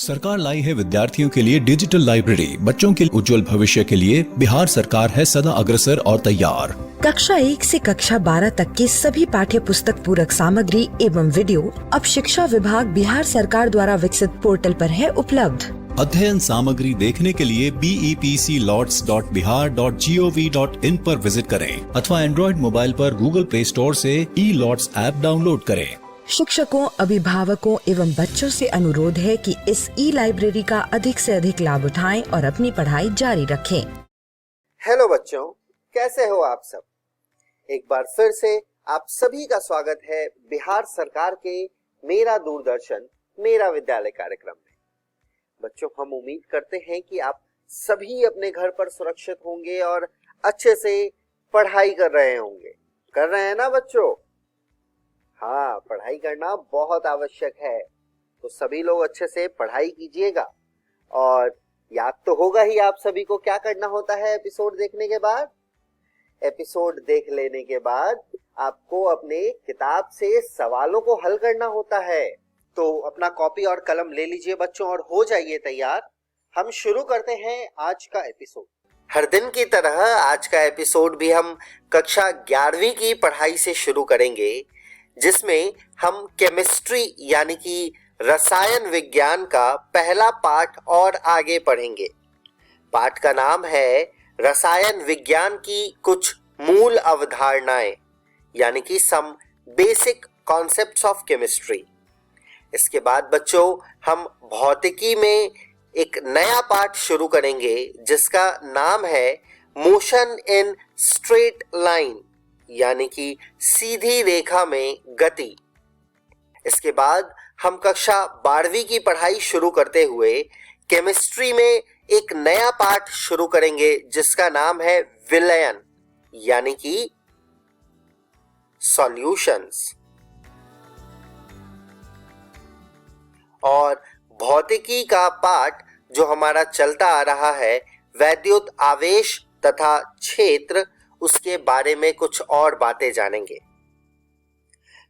सरकार लाई है विद्यार्थियों के लिए डिजिटल लाइब्रेरी। बच्चों के उज्जवल भविष्य के लिए बिहार सरकार है सदा अग्रसर और तैयार। कक्षा 1 से कक्षा 12 तक की सभी पाठ्य पुस्तक पूरक सामग्री एवं वीडियो अब शिक्षा विभाग बिहार सरकार द्वारा विकसित पोर्टल पर है उपलब्ध। अध्ययन सामग्री देखने के लिए BEPCLots.bihar.gov.in पर विजिट करें अथवा एंड्रॉइड मोबाइल पर गूगल प्ले स्टोर से E-Lots ऐप डाउनलोड करें। शिक्षकों, अभिभावकों एवं बच्चों से अनुरोध है कि इस लाइब्रेरी का अधिक से अधिक लाभ उठाएं और अपनी पढ़ाई जारी रखें। हेलो बच्चों, कैसे हो आप सब? एक बार फिर से आप सभी का स्वागत है बिहार सरकार के मेरा दूरदर्शन मेरा विद्यालय कार्यक्रम में। बच्चों, हम उम्मीद करते हैं कि आप सभी अपने घर पर सुरक्षित होंगे और अच्छे से पढ़ाई कर रहे होंगे। कर रहे हैं ना बच्चों? हाँ, पढ़ाई करना बहुत आवश्यक है, तो सभी लोग अच्छे से पढ़ाई कीजिएगा। और याद तो होगा ही आप सभी को क्या करना होता है एपिसोड देखने के बाद। एपिसोड देख लेने के बाद आपको अपने किताब से सवालों को हल करना होता है। तो अपना कॉपी और कलम ले लीजिए बच्चों और हो जाइए तैयार। हम शुरू करते हैं आज का एपिसोड। हर दिन की तरह आज का एपिसोड भी हम कक्षा 11वीं की पढ़ाई से शुरू करेंगे, जिसमें हम केमिस्ट्री यानी कि रसायन विज्ञान का पहला पाठ और आगे पढ़ेंगे। पाठ का नाम है रसायन विज्ञान की कुछ मूल अवधारणाएं, यानी कि some basic concepts of chemistry. इसके बाद बच्चों हम भौतिकी में एक नया पाठ शुरू करेंगे जिसका नाम है मोशन इन स्ट्रेट लाइन, यानी कि सीधी रेखा में गति। इसके बाद हम कक्षा 12वीं की पढ़ाई शुरू करते हुए केमिस्ट्री में एक नया पाठ शुरू करेंगे जिसका नाम है विलयन, यानी कि सॉल्यूशंस। और भौतिकी का पाठ जो हमारा चलता आ रहा है वैद्युत आवेश तथा क्षेत्र, उसके बारे में कुछ और बातें जानेंगे।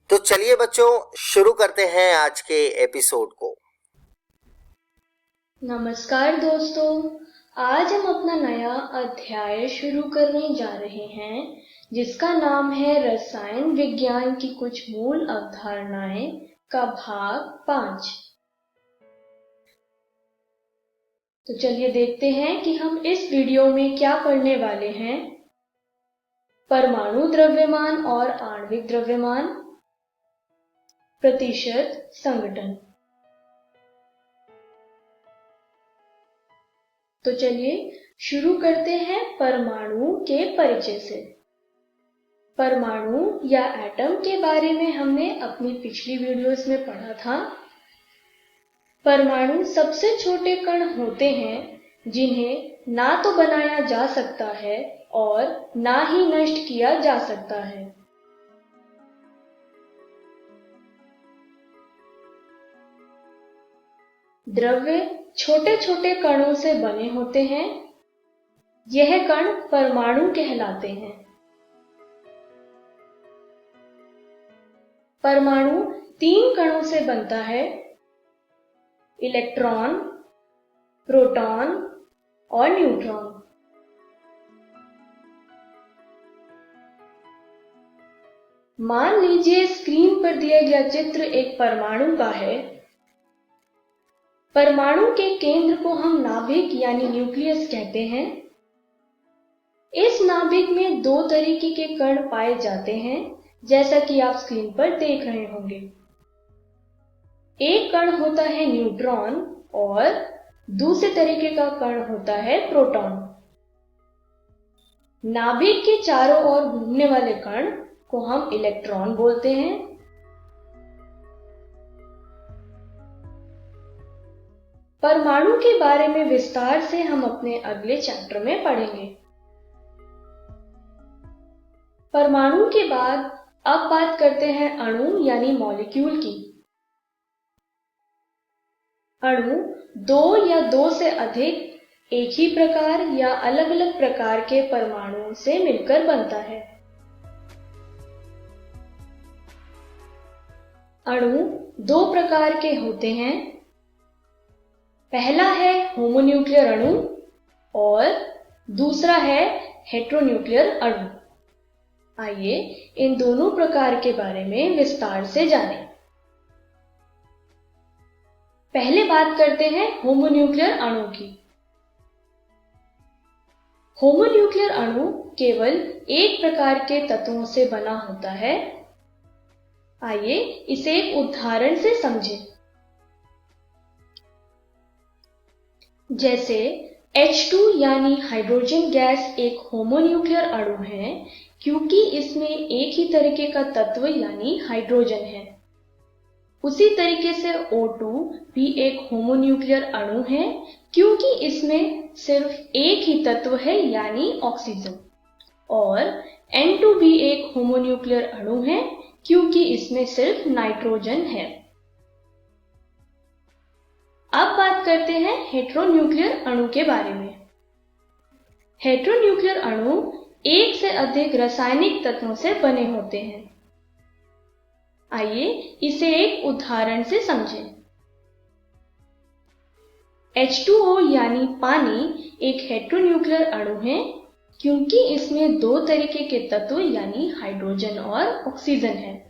तो चलिए बच्चों शुरू करते हैं आज के एपिसोड को। नमस्कार दोस्तों, आज हम अपना नया अध्याय शुरू करने जा रहे हैं जिसका नाम है रसायन विज्ञान की कुछ मूल अवधारणाएं का भाग 5। तो चलिए देखते हैं कि हम इस वीडियो में क्या पढ़ने वाले हैं। परमाणु द्रव्यमान और आणविक द्रव्यमान, प्रतिशत संघटन। तो चलिए शुरू करते हैं परमाणु के परिचय से। परमाणु या एटम के बारे में हमने अपनी पिछली वीडियोस में पढ़ा था। परमाणु सबसे छोटे कण होते हैं जिन्हें ना तो बनाया जा सकता है और ना ही नष्ट किया जा सकता है। द्रव्य छोटे छोटे कणों से बने होते हैं। यह कण परमाणु कहलाते हैं। परमाणु 3 कणों से बनता है: इलेक्ट्रॉन, प्रोटॉन और न्यूट्रॉन। मान लीजिए स्क्रीन पर दिया गया चित्र एक परमाणु का है। परमाणु के केंद्र को हम नाभिक यानी न्यूक्लियस कहते हैं। इस नाभिक में 2 तरीके के कण पाए जाते हैं, जैसा कि आप स्क्रीन पर देख रहे होंगे। एक कण होता है न्यूट्रॉन और दूसरे तरीके का कण होता है प्रोटॉन। नाभिक के चारों ओर घूमने वाले कण को हम इलेक्ट्रॉन बोलते हैं। परमाणु के बारे में विस्तार से हम अपने अगले चैप्टर में पढ़ेंगे। परमाणु के बाद अब बात करते हैं अणु यानी मॉलिक्यूल की। अणु 2 या 2 से अधिक एक ही प्रकार या अलग अलग प्रकार के परमाणुओं से मिलकर बनता है। अणु 2 प्रकार के होते हैं: पहला है होमोन्यूक्लियर अणु और दूसरा है हेटेरोन्यूक्लियर अणु। आइए इन दोनों प्रकार के बारे में विस्तार से जानें। पहले बात करते हैं होमोन्यूक्लियर अणु की। होमोन्यूक्लियर अणु केवल एक प्रकार के तत्वों से बना होता है। आइए इसे एक उदाहरण से समझें। जैसे H2 यानी हाइड्रोजन गैस एक होमोन्यूक्लियर अणु है क्योंकि इसमें एक ही तरीके का तत्व यानी हाइड्रोजन है। उसी तरीके से O2 भी एक होमोन्यूक्लियर अणु है क्योंकि इसमें सिर्फ एक ही तत्व है यानी ऑक्सीजन। और N2 भी एक होमोन्यूक्लियर अणु है क्योंकि इसमें सिर्फ नाइट्रोजन है। अब बात करते हैं हेटेरोन्यूक्लियर अणु के बारे में। हेटेरोन्यूक्लियर अणु एक से अधिक रासायनिक तत्वों से बने होते हैं। आइए इसे एक उदाहरण से समझें। H2O यानी पानी एक हेटेरोन्यूक्लियर अणु है क्योंकि इसमें दो तरीके के तत्व यानी हाइड्रोजन और ऑक्सीजन है।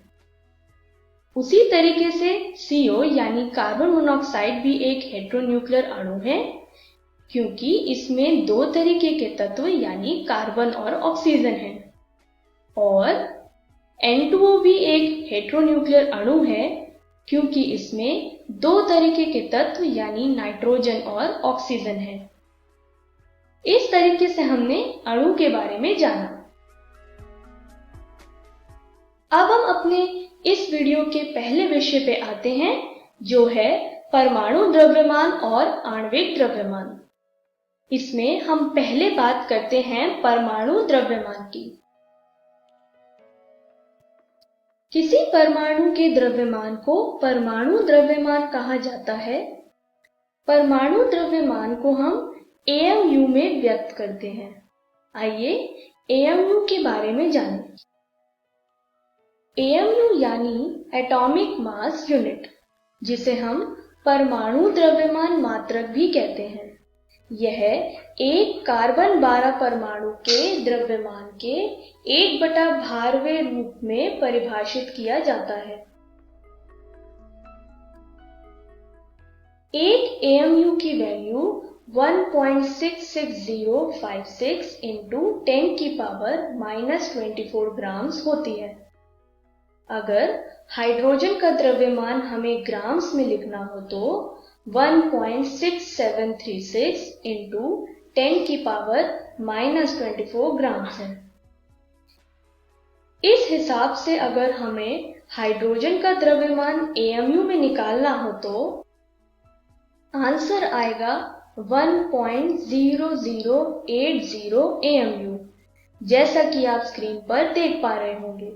उसी तरीके से CO यानी कार्बन मोनोऑक्साइड भी एक हेटेरोन्यूक्लियर अणु है क्योंकि इसमें दो तरीके के तत्व यानी कार्बन और ऑक्सीजन है। और N2O भी एक हेटेरोन्यूक्लियर अणु है क्योंकि इसमें दो तरीके के तत्व यानी नाइट्रोजन और ऑक्सीजन है। इस तरीके से हमने अणु के बारे में जाना। अब हम अपने इस वीडियो के पहले विषय पे आते हैं जो है परमाणु द्रव्यमान और आणविक द्रव्यमान। इसमें हम पहले बात करते हैं परमाणु द्रव्यमान की। किसी परमाणु के द्रव्यमान को परमाणु द्रव्यमान कहा जाता है। परमाणु द्रव्यमान को हम AMU में व्यक्त करते हैं। आइए AMU के बारे में जानें। AMU यानी एटॉमिक मास यूनिट, जिसे हम परमाणु द्रव्यमान मात्रक भी कहते हैं। यह एक कार्बन 12 परमाणु के द्रव्यमान के 1 भारवें रूप में परिभाषित किया जाता है। एक AMU की वैल्यू 1.66056 into 10⁻⁻24 ग्राम्स होती है। अगर हाइड्रोजन का द्रव्यमान हमें ग्राम्स में लिखना हो तो 1.6736 into 10⁻⁻24 ग्राम्स है। इस हिसाब से अगर हमें हाइड्रोजन का द्रव्यमान AMU में निकालना हो तो आंसर आएगा 1.0080 AMU, जैसा कि आप स्क्रीन पर देख पा रहे होंगे।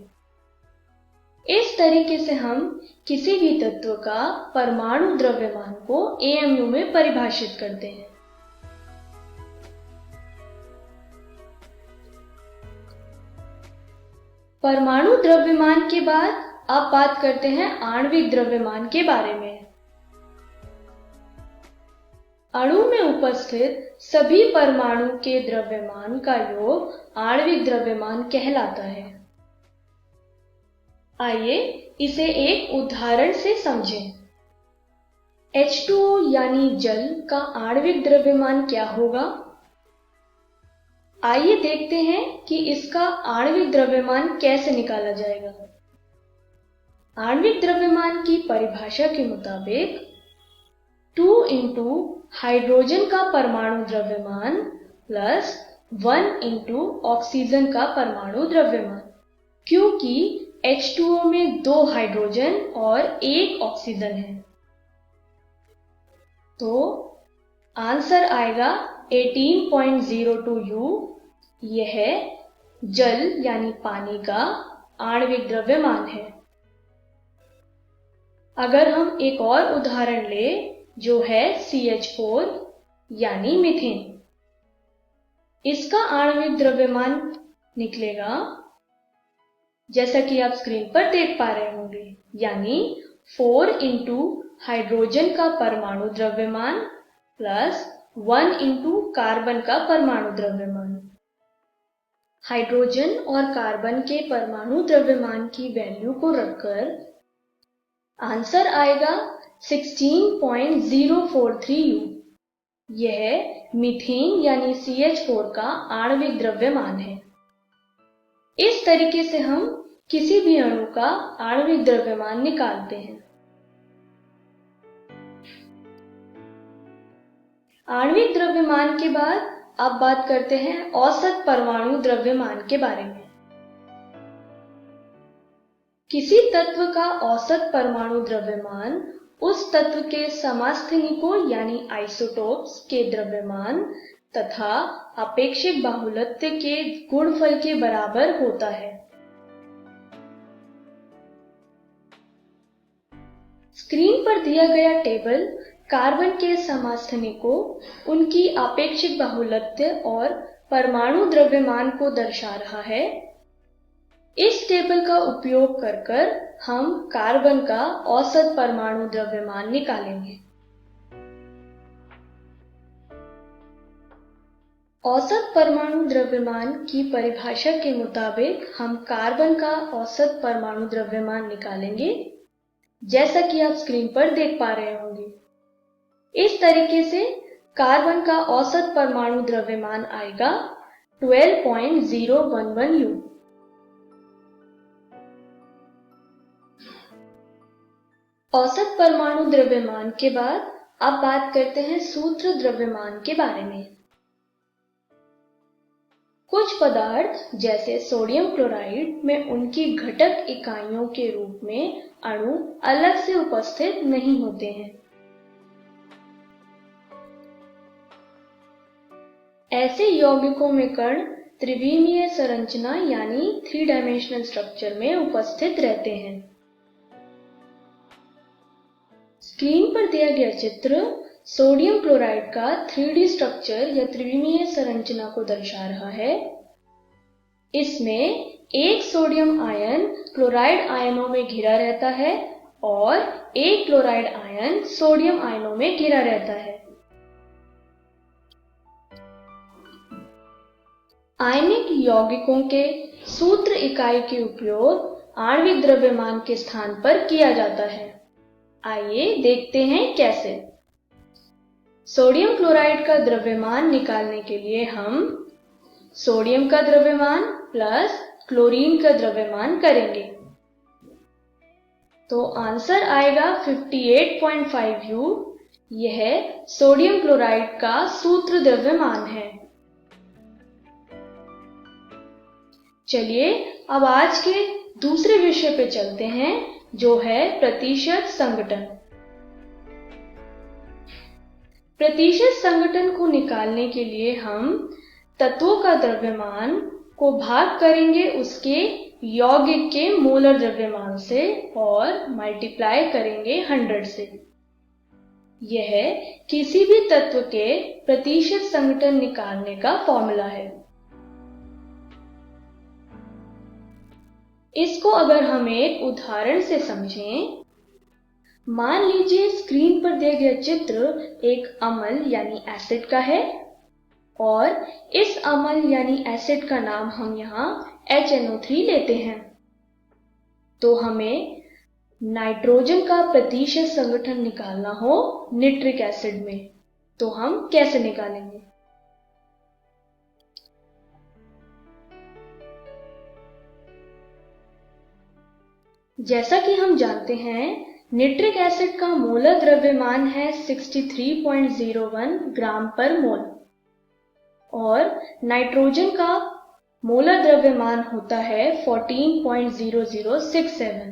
इस तरीके से हम किसी भी तत्व का परमाणु द्रव्यमान को AMU में परिभाषित करते हैं। परमाणु द्रव्यमान के बाद अब बात करते हैं आणविक द्रव्यमान के बारे में। अणु में उपस्थित सभी परमाणु के द्रव्यमान का योग आणविक द्रव्यमान कहलाता है। आइए इसे एक उदाहरण से समझें। H2O यानी जल का आणविक द्रव्यमान क्या होगा? आइए देखते हैं कि इसका आणविक द्रव्यमान कैसे निकाला जाएगा। आणविक द्रव्यमान की परिभाषा के मुताबिक 2 into हाइड्रोजन का परमाणु द्रव्यमान प्लस 1 into ऑक्सीजन का परमाणु द्रव्यमान, क्योंकि H2O में 2 हाइड्रोजन और 1 ऑक्सीजन है। तो आंसर आएगा 18.02 U। यह जल यानी पानी का आणविक द्रव्यमान है। अगर हम एक और उदाहरण लें जो है CH4 यानी मीथेन, इसका आणविक द्रव्यमान निकलेगा जैसा कि आप स्क्रीन पर देख पा रहे होंगे, यानी 4 into हाइड्रोजन का परमाणु द्रव्यमान प्लस 1 इंटू कार्बन का परमाणु द्रव्यमान। हाइड्रोजन और कार्बन के परमाणु द्रव्यमान की वैल्यू को रखकर आंसर आएगा 16.043 U। यह मीथेन यानी CH4 का आणविक द्रव्यमान है। इस तरीके से हम किसी भी अणु का आणविक द्रव्यमान निकालते हैं। आणविक द्रव्यमान के बाद अब बात करते हैं औसत परमाणु द्रव्यमान के बारे में। किसी तत्व का औसत परमाणु द्रव्यमान उस तत्व के समस्थानिकों यानी आइसोटोप्स के द्रव्यमान तथा अपेक्षिक बाहुल्यता के गुणफल के बराबर होता है। स्क्रीन पर दिया गया टेबल कार्बन के समस्थानिकों, उनकी अपेक्षिक बाहुल्यता और परमाणु द्रव्यमान को दर्शा रहा है। इस टेबल का उपयोग कर हम कार्बन का औसत परमाणु द्रव्यमान निकालेंगे। औसत परमाणु द्रव्यमान की परिभाषा के मुताबिक हम कार्बन का औसत परमाणु द्रव्यमान निकालेंगे, जैसा कि आप स्क्रीन पर देख पा रहे होंगे। इस तरीके से कार्बन का औसत परमाणु द्रव्यमान आएगा 12.011 U। औसत परमाणु द्रव्यमान के बाद अब बात करते हैं सूत्र द्रव्यमान के बारे में। कुछ पदार्थ जैसे सोडियम क्लोराइड में उनकी घटक इकाइयों के रूप में अणु अलग से उपस्थित नहीं होते हैं। ऐसे यौगिकों में कण त्रिविमीय संरचना यानी 3 डायमेंशनल स्ट्रक्चर में उपस्थित रहते हैं। स्क्रीन पर दिया गया चित्र सोडियम क्लोराइड का 3D स्ट्रक्चर या त्रिविमीय संरचना को दर्शा रहा है। इसमें एक सोडियम आयन क्लोराइड आयनों में घिरा रहता है और एक क्लोराइड आयन सोडियम आयनों में घिरा रहता है। आयनिक यौगिकों के सूत्र इकाई के उपयोग आणविक द्रव्यमान के स्थान पर किया जाता है। आइए देखते हैं कैसे। सोडियम क्लोराइड का द्रव्यमान निकालने के लिए हम सोडियम का द्रव्यमान प्लस क्लोरीन का द्रव्यमान करेंगे, तो आंसर आएगा 58.5 U। यह सोडियम क्लोराइड का सूत्र द्रव्यमान है। चलिए अब आज के दूसरे विषय पे चलते हैं, जो है प्रतिशत संघटन। प्रतिशत संघटन को निकालने के लिए हम तत्वों का द्रव्यमान को भाग करेंगे उसके यौगिक के मोलर द्रव्यमान से और मल्टीप्लाई करेंगे 100 से। यह किसी भी तत्व के प्रतिशत संघटन निकालने का फॉर्मूला है। इसको अगर हम एक उदाहरण से समझें, मान लीजिए स्क्रीन पर दिया गया चित्र एक अम्ल यानी एसिड का है और इस अम्ल यानी एसिड का नाम हम यहाँ HNO3 लेते हैं। तो हमें नाइट्रोजन का प्रतिशत संघटन निकालना हो निट्रिक एसिड में, तो हम कैसे निकालेंगे? जैसा कि हम जानते हैं, निट्रिक एसिड का मोलर द्रव्यमान है 63.01 ग्राम पर मोल और नाइट्रोजन का मोलर द्रव्यमान होता है 14.0067।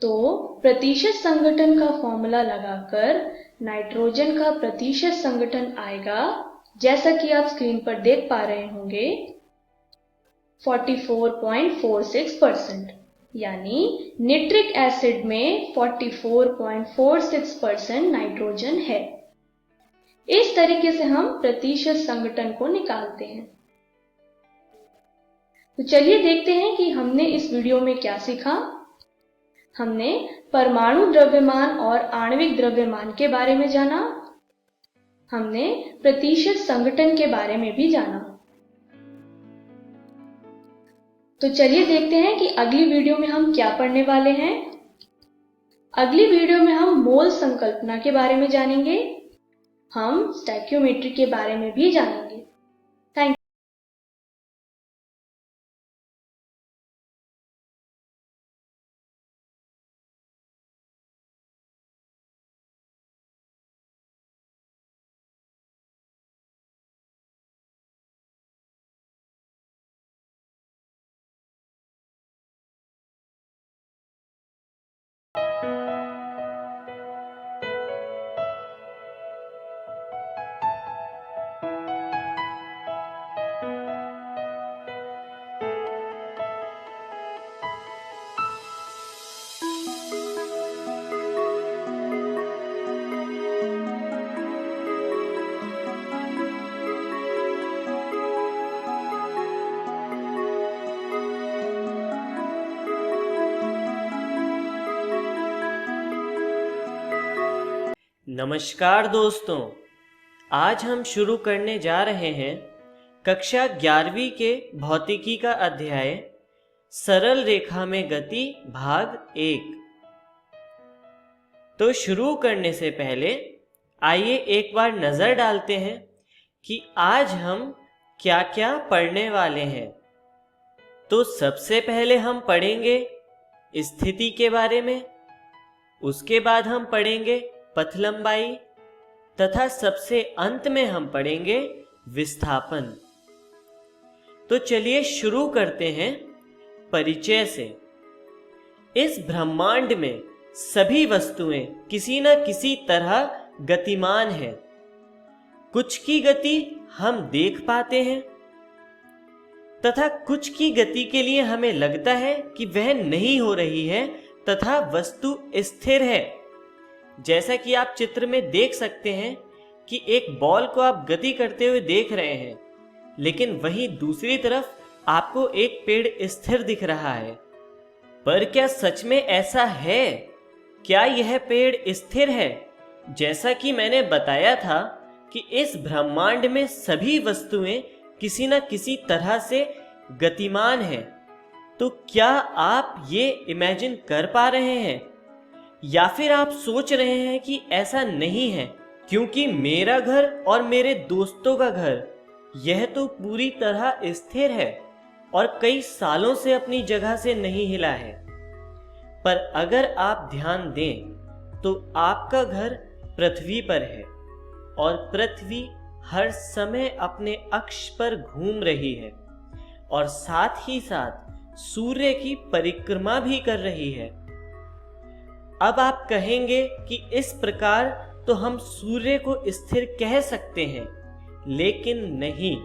तो प्रतिशत संघटन का फॉर्मूला लगाकर नाइट्रोजन का प्रतिशत संघटन आएगा, जैसा कि आप स्क्रीन पर देख पा रहे होंगे, 44.46%। यानी निट्रिक एसिड में 44.46% नाइट्रोजन है। इस तरीके से हम प्रतिशत संघटन को निकालते हैं। तो चलिए देखते हैं कि हमने इस वीडियो में क्या सीखा। हमने परमाणु द्रव्यमान और आणविक द्रव्यमान के बारे में जाना। हमने प्रतिशत संघटन के बारे में भी जाना। तो चलिए देखते हैं कि अगली वीडियो में हम क्या पढ़ने वाले हैं। अगली वीडियो में हम मोल संकल्पना के बारे में जानेंगे। हम स्टोइकियोमेट्री के बारे में भी जानेंगे। थैंक नमस्कार दोस्तों, आज हम शुरू करने जा रहे हैं कक्षा 11वीं के भौतिकी का अध्याय सरल रेखा में गति भाग 1। तो शुरू करने से पहले आइए एक बार नजर डालते हैं कि आज हम क्या क्या पढ़ने वाले हैं। तो सबसे पहले हम पढ़ेंगे स्थिति के बारे में, उसके बाद हम पढ़ेंगे पथ लंबाई तथा सबसे अंत में हम पढ़ेंगे विस्थापन। तो चलिए शुरू करते हैं परिचय से। इस ब्रह्मांड में सभी वस्तुएं किसी न किसी तरह गतिमान हैं। कुछ की गति हम देख पाते हैं तथा कुछ की गति के लिए हमें लगता है कि वह नहीं हो रही है तथा वस्तु स्थिर है। जैसा कि आप चित्र में देख सकते हैं कि एक बॉल को आप गति करते हुए देख रहे हैं, लेकिन वहीं दूसरी तरफ आपको एक पेड़ स्थिर दिख रहा है। पर क्या सच में ऐसा है? क्या यह पेड़ स्थिर है? जैसा कि मैंने बताया था कि इस ब्रह्मांड में सभी वस्तुएं किसी न किसी तरह से गतिमान हैं। तो क्या आप ये इमेजिन कर पा रहे हैं? या फिर आप सोच रहे हैं कि ऐसा नहीं है क्योंकि मेरा घर और मेरे दोस्तों का घर यह तो पूरी तरह स्थिर है और कई सालों से अपनी जगह से नहीं हिला है। पर अगर आप ध्यान दें तो आपका घर पृथ्वी पर है और पृथ्वी हर समय अपने अक्ष पर घूम रही है और साथ ही साथ सूर्य की परिक्रमा भी कर रही है। अब आप कहेंगे कि इस प्रकार तो हम सूर्य को स्थिर कह सकते हैं, लेकिन नहीं,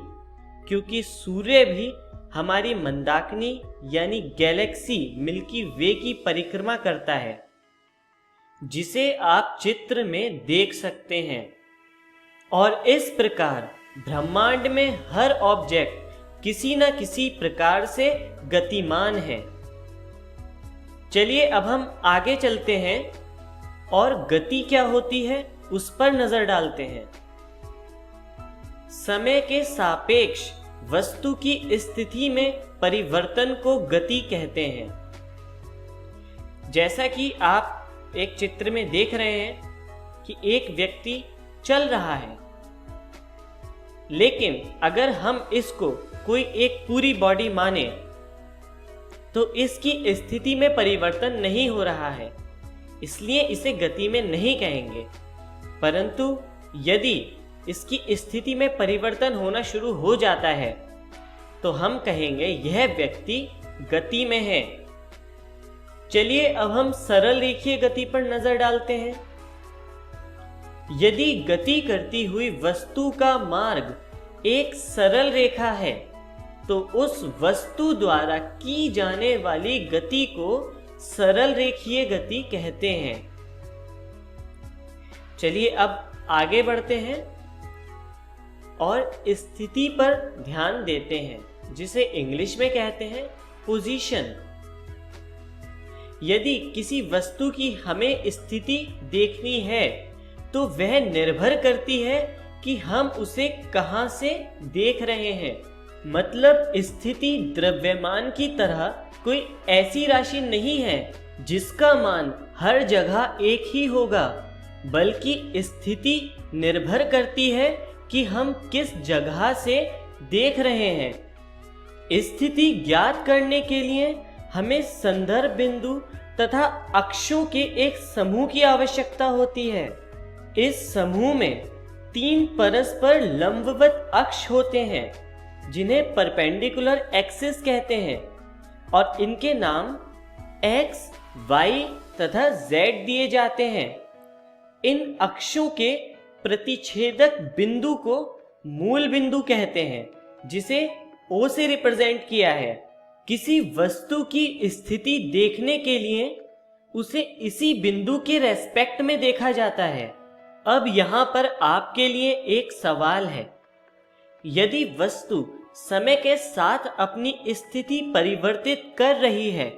क्योंकि सूर्य भी हमारी मंदाकिनी यानी गैलेक्सी मिल्की वे की परिक्रमा करता है, जिसे आप चित्र में देख सकते हैं। और इस प्रकार ब्रह्मांड में हर ऑब्जेक्ट किसी न किसी प्रकार से गतिमान है। चलिए अब हम आगे चलते हैं और गति क्या होती है उस पर नजर डालते हैं। समय के सापेक्ष वस्तु की स्थिति में परिवर्तन को गति कहते हैं। जैसा कि आप एक चित्र में देख रहे हैं कि एक व्यक्ति चल रहा है, लेकिन अगर हम इसको कोई एक पूरी बॉडी माने तो इसकी स्थिति में परिवर्तन नहीं हो रहा है, इसलिए इसे गति में नहीं कहेंगे। परंतु यदि इसकी स्थिति में परिवर्तन होना शुरू हो जाता है तो हम कहेंगे यह व्यक्ति गति में है। चलिए अब हम सरल रेखीय गति पर नजर डालते हैं। यदि गति करती हुई वस्तु का मार्ग एक सरल रेखा है तो उस वस्तु द्वारा की जाने वाली गति को सरल रेखीय गति कहते हैं। चलिए अब आगे बढ़ते हैं और स्थिति पर ध्यान देते हैं, जिसे इंग्लिश में कहते हैं पोजीशन। यदि किसी वस्तु की हमें स्थिति देखनी है तो वह निर्भर करती है कि हम उसे कहां से देख रहे हैं। मतलब स्थिति द्रव्यमान की तरह कोई ऐसी राशि नहीं है जिसका मान हर जगह एक ही होगा, बल्कि स्थिति निर्भर करती है कि हम किस जगह से देख रहे हैं। स्थिति ज्ञात करने के लिए हमें संदर्भ बिंदु तथा अक्षों के एक समूह की आवश्यकता होती है। इस समूह में 3 परस्पर लंबवत अक्ष होते हैं जिन्हें परपेंडिकुलर एक्सिस कहते हैं और इनके नाम x, y तथा z दिए जाते हैं। इन अक्षों के प्रतिच्छेदक बिंदु को मूल बिंदु कहते हैं, जिसे O से रिप्रेजेंट किया है। किसी वस्तु की स्थिति देखने के लिए उसे इसी बिंदु के रेस्पेक्ट में देखा जाता है। अब यहाँ पर आपके लिए एक सवाल है। यदि वस्तु समय के साथ अपनी स्थिति परिवर्तित कर रही है,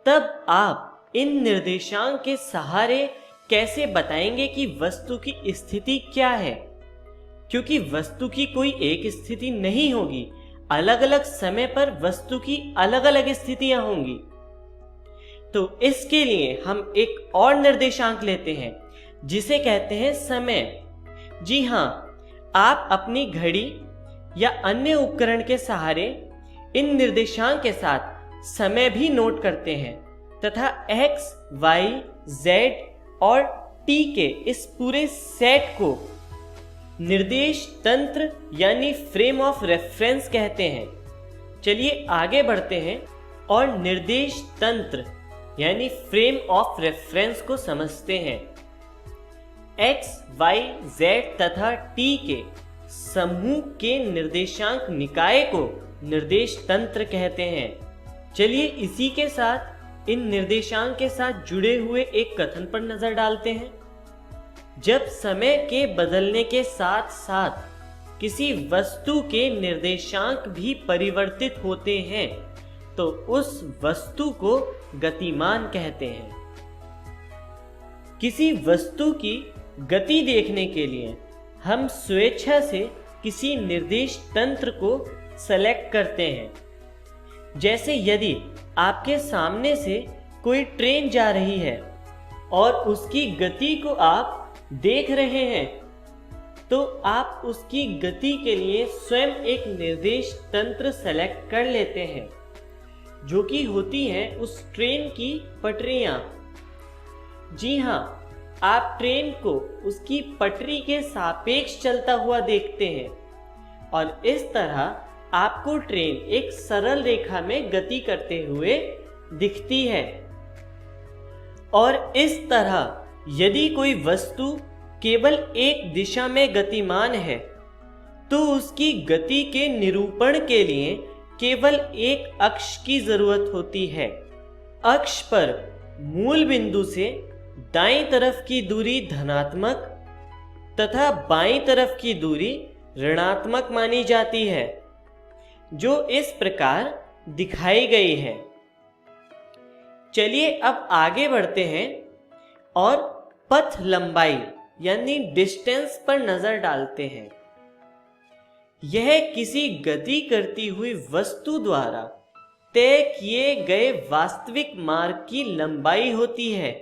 तब आप इन निर्देशांक के सहारे कैसे बताएंगे कि वस्तु की स्थिति क्या है? क्योंकि वस्तु की कोई एक स्थिति नहीं होगी, अलग अलग समय पर वस्तु की अलग अलग स्थितियां होंगी। तो इसके लिए हम एक और निर्देशांक लेते हैं जिसे कहते हैं समय। जी हाँ, आप अपनी घड़ी या अन्य उपकरण के सहारे इन निर्देशांक के साथ समय भी नोट करते हैं तथा x, y, z और t के इस पूरे सेट को निर्देश तंत्र यानी फ्रेम ऑफ रेफरेंस कहते हैं। चलिए आगे बढ़ते हैं और निर्देश तंत्र यानी फ्रेम ऑफ रेफरेंस को समझते हैं। x, y, z तथा t के समूह के निर्देशांक निकाय को निर्देश तंत्र कहते हैं। चलिए इसी के साथ इन निर्देशांक के साथ जुड़े हुए एक कथन पर नजर डालते हैं। जब समय के बदलने के साथ साथ किसी वस्तु के निर्देशांक भी परिवर्तित होते हैं तो उस वस्तु को गतिमान कहते हैं। किसी वस्तु की गति देखने के लिए हम स्वेच्छा से किसी निर्देश तंत्र को सेलेक्ट करते हैं। जैसे यदि आपके सामने से कोई ट्रेन जा रही है और उसकी गति को आप देख रहे हैं, तो आप उसकी गति के लिए स्वयं एक निर्देश तंत्र सेलेक्ट कर लेते हैं, जो कि होती है उस ट्रेन की पटरियां। जी हाँ, आप ट्रेन को उसकी पटरी के सापेक्ष चलता हुआ देखते हैं और इस तरह आपको ट्रेन एक सरल रेखा में गति करते हुए दिखती है। और इस तरह यदि कोई वस्तु केवल एक दिशा में गतिमान है तो उसकी गति के निरूपण के लिए केवल एक अक्ष की जरूरत होती है। अक्ष पर मूल बिंदु से दाईं तरफ की दूरी धनात्मक तथा बाईं तरफ की दूरी ऋणात्मक मानी जाती है, जो इस प्रकार दिखाई गई है। चलिए अब आगे बढ़ते हैं और पथ लंबाई यानी डिस्टेंस पर नजर डालते हैं। यह किसी गति करती हुई वस्तु द्वारा तय किए गए वास्तविक मार्ग की लंबाई होती है।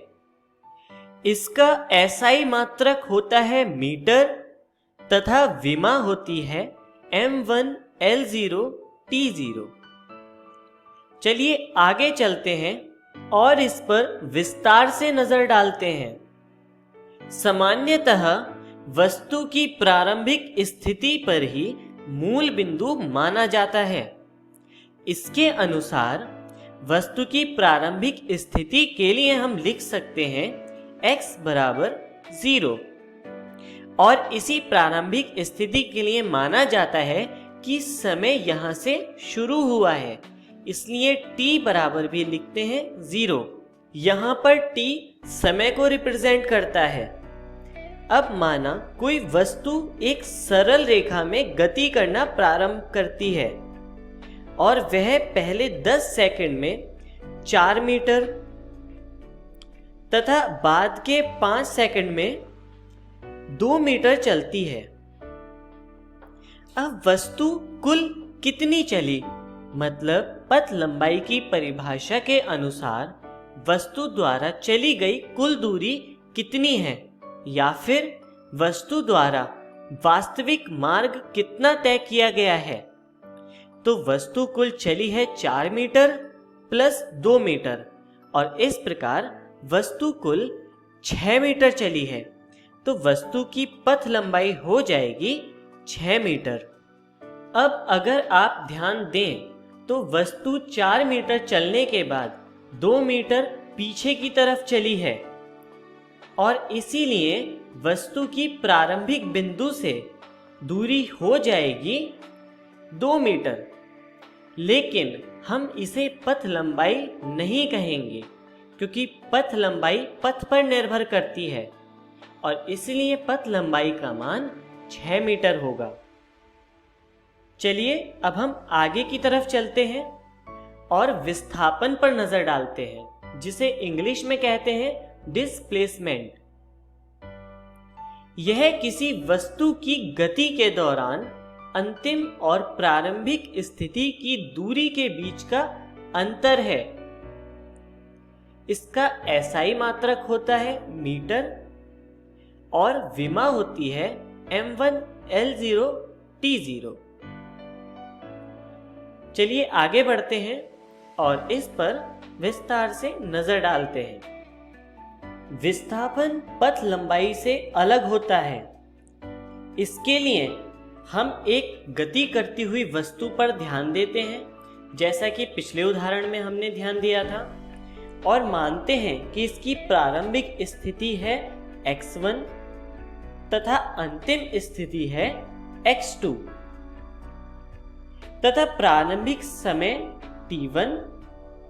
इसका SI मात्रक होता है मीटर तथा विमा होती है m1 l0 t0। चलिए आगे चलते हैं और इस पर विस्तार से नजर डालते हैं। सामान्यतः वस्तु की प्रारंभिक स्थिति पर ही मूल बिंदु माना जाता है। इसके अनुसार वस्तु की प्रारंभिक स्थिति के लिए हम लिख सकते हैं x बराबर 0 और इसी प्रारंभिक स्थिति के लिए माना जाता है कि समय यहां से शुरू हुआ है, इसलिए t बराबर भी लिखते हैं 0। यहां पर t समय को रिप्रेजेंट करता है। अब माना कोई वस्तु एक सरल रेखा में गति करना प्रारंभ करती है और वह पहले 10 सेकंड में 4 मीटर तथा बाद के 5 सेकंड में 2 मीटर चलती है। अब वस्तु कुल कितनी चली, मतलब पथ लंबाई की परिभाषा के अनुसार वस्तु द्वारा चली गई कुल दूरी कितनी है, या फिर वस्तु द्वारा वास्तविक मार्ग कितना तय किया गया है। तो वस्तु कुल चली है 4 मीटर प्लस 2 मीटर, और इस प्रकार वस्तु कुल 6 मीटर चली है। तो वस्तु की पथ लंबाई हो जाएगी 6 मीटर। अब अगर आप ध्यान दें तो वस्तु 4 मीटर चलने के बाद 2 मीटर पीछे की तरफ चली है, और इसीलिए वस्तु की प्रारंभिक बिंदु से दूरी हो जाएगी 2 मीटर। लेकिन हम इसे पथ लंबाई नहीं कहेंगे, क्योंकि पथ लंबाई पथ पर निर्भर करती है, और इसलिए पथ लंबाई का मान 6 मीटर होगा। चलिए अब हम आगे की तरफ चलते हैं और विस्थापन पर नजर डालते हैं, जिसे इंग्लिश में कहते हैं डिस्प्लेसमेंट। यह किसी वस्तु की गति के दौरान अंतिम और प्रारंभिक स्थिति की दूरी के बीच का अंतर है। इसका SI मात्रक होता है मीटर, और विमा होती है m1 L0 T0। चलिए आगे बढ़ते हैं और इस पर विस्तार से नजर डालते हैं। विस्थापन पथ लंबाई से अलग होता है। इसके लिए हम एक गति करती हुई वस्तु पर ध्यान देते हैं, जैसा कि पिछले उदाहरण में हमने ध्यान दिया था, और मानते हैं कि इसकी प्रारंभिक स्थिति है x1 तथा अंतिम स्थिति है x2 तथा प्रारंभिक समय t1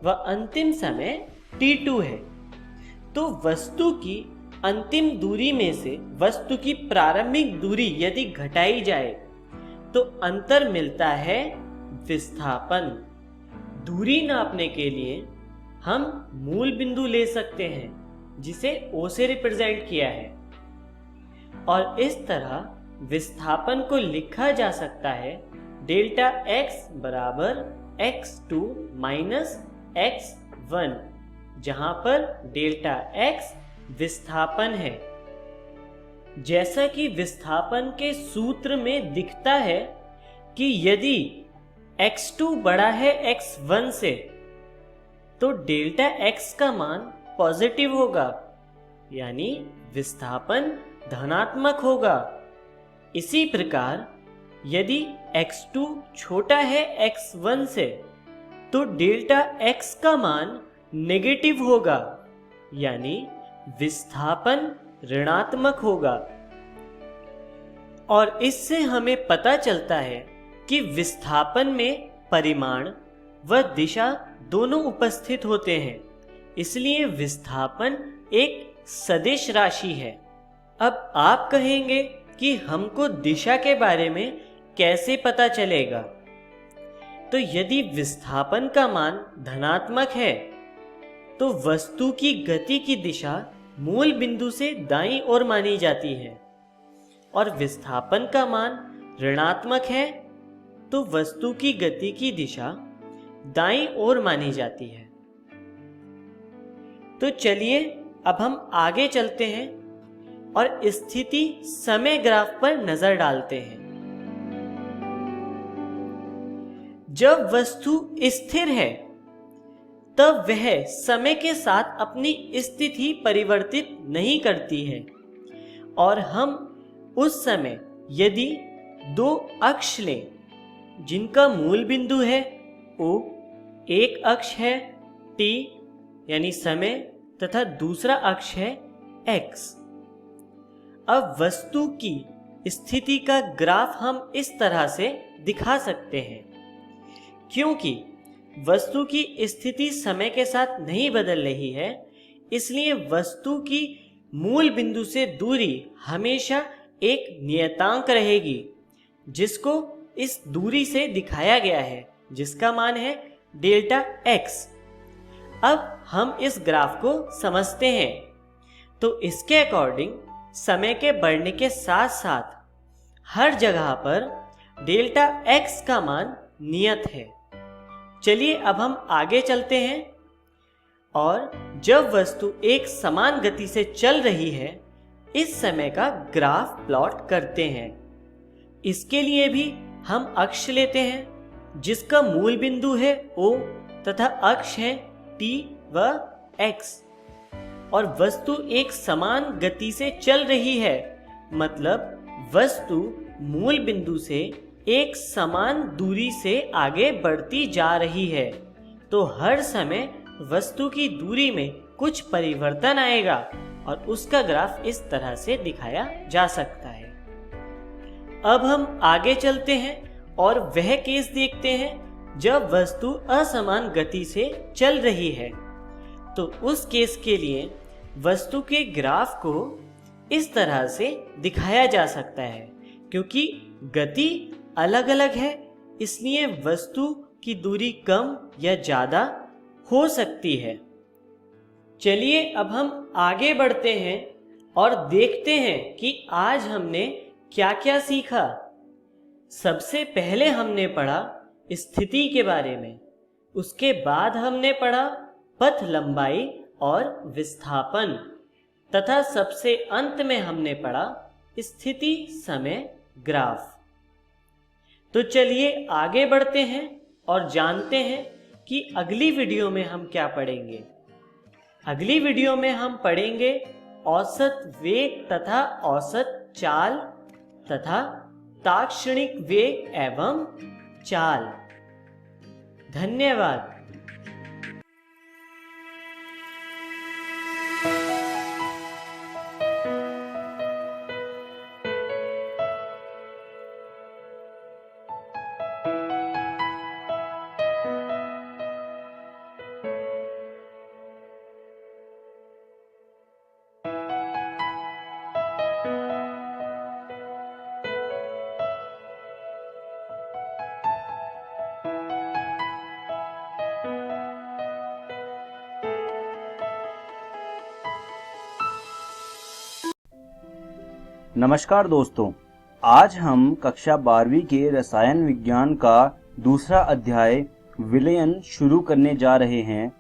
व अंतिम समय t2 है। तो वस्तु की अंतिम दूरी में से वस्तु की प्रारंभिक दूरी यदि घटाई जाए तो अंतर मिलता है विस्थापन। दूरी नापने के लिए हम मूल बिंदु ले सकते हैं, जिसे O से रिप्रेजेंट किया है, और इस तरह विस्थापन को लिखा जा सकता है डेल्टा x बराबर x2 माइनस x1, जहां पर डेल्टा x विस्थापन है। जैसा कि विस्थापन के सूत्र में दिखता है कि यदि x2 बड़ा है x1 से, तो डेल्टा x का मान पॉजिटिव होगा, यानी विस्थापन धनात्मक होगा। इसी प्रकार यदि x2 छोटा है x1 से, तो डेल्टा x का मान नेगेटिव होगा, यानी विस्थापन ऋणात्मक होगा। और इससे हमें पता चलता है कि विस्थापन में परिमाण व दिशा दोनों उपस्थित होते हैं, इसलिए विस्थापन एक सदिश राशि है। अब आप कहेंगे कि हमको दिशा के बारे में कैसे पता चलेगा? तो यदि विस्थापन का मान धनात्मक है, तो वस्तु की गति की दिशा मूल बिंदु से दाईं ओर मानी जाती है, और विस्थापन का मान ऋणात्मक है, तो वस्तु की गति की दिशा दाईं ओर मानी जाती है। तो चलिए अब हम आगे चलते हैं और स्थिति समय ग्राफ पर नजर डालते हैं। जब वस्तु स्थिर है तब वह समय के साथ अपनी स्थिति परिवर्तित नहीं करती है, और हम उस समय यदि दो अक्ष लें जिनका मूल बिंदु है O, एक अक्ष है T यानी समय तथा दूसरा अक्ष है X। अब वस्तु की स्थिति का ग्राफ हम इस तरह से दिखा सकते हैं। क्योंकि वस्तु की स्थिति समय के साथ नहीं बदल रही है, इसलिए वस्तु की मूल बिंदु से दूरी हमेशा एक नियतांक रहेगी, जिसको इस दूरी से दिखाया गया है, जिसका मान है डेल्टा x। अब हम इस ग्राफ को समझते हैं। तो इसके अकॉर्डिंग समय के बढ़ने के साथ साथ हर जगह पर डेल्टा x का मान नियत है। चलिए अब हम आगे चलते हैं और जब वस्तु एक समान गति से चल रही है इस समय का ग्राफ प्लॉट करते हैं। इसके लिए भी हम अक्ष लेते हैं जिसका मूल बिंदु है O तथा अक्ष है T व X और वस्तु एक समान गति से चल रही है, मतलब वस्तु मूल बिंदु से एक समान दूरी से आगे बढ़ती जा रही है। तो हर समय वस्तु की दूरी में कुछ परिवर्तन आएगा और उसका ग्राफ इस तरह से दिखाया जा सकता है। अब हम आगे चलते हैं और वह केस देखते हैं जब वस्तु असमान गति से चल रही है। तो उस केस के लिए वस्तु के ग्राफ को इस तरह से दिखाया जा सकता है। क्योंकि गति अलग अलग है इसलिए वस्तु की दूरी कम या ज़्यादा हो सकती है। चलिए अब हम आगे बढ़ते हैं और देखते हैं कि आज हमने क्या क्या सीखा। सबसे पहले हमने पढ़ा स्थिति के बारे में, उसके बाद हमने पढ़ा पथ लंबाई और विस्थापन तथा सबसे अंत में हमने पढ़ा स्थिति समय ग्राफ। तो चलिए आगे बढ़ते हैं और जानते हैं कि अगली वीडियो में हम क्या पढ़ेंगे। अगली वीडियो में हम पढ़ेंगे औसत वेग तथा औसत चाल तथा ताक्षणिक वेग एवं चाल। धन्यवाद। नमस्कार दोस्तों, आज हम कक्षा 12वीं के रसायन विज्ञान का दूसरा अध्याय विलयन शुरू करने जा रहे हैं।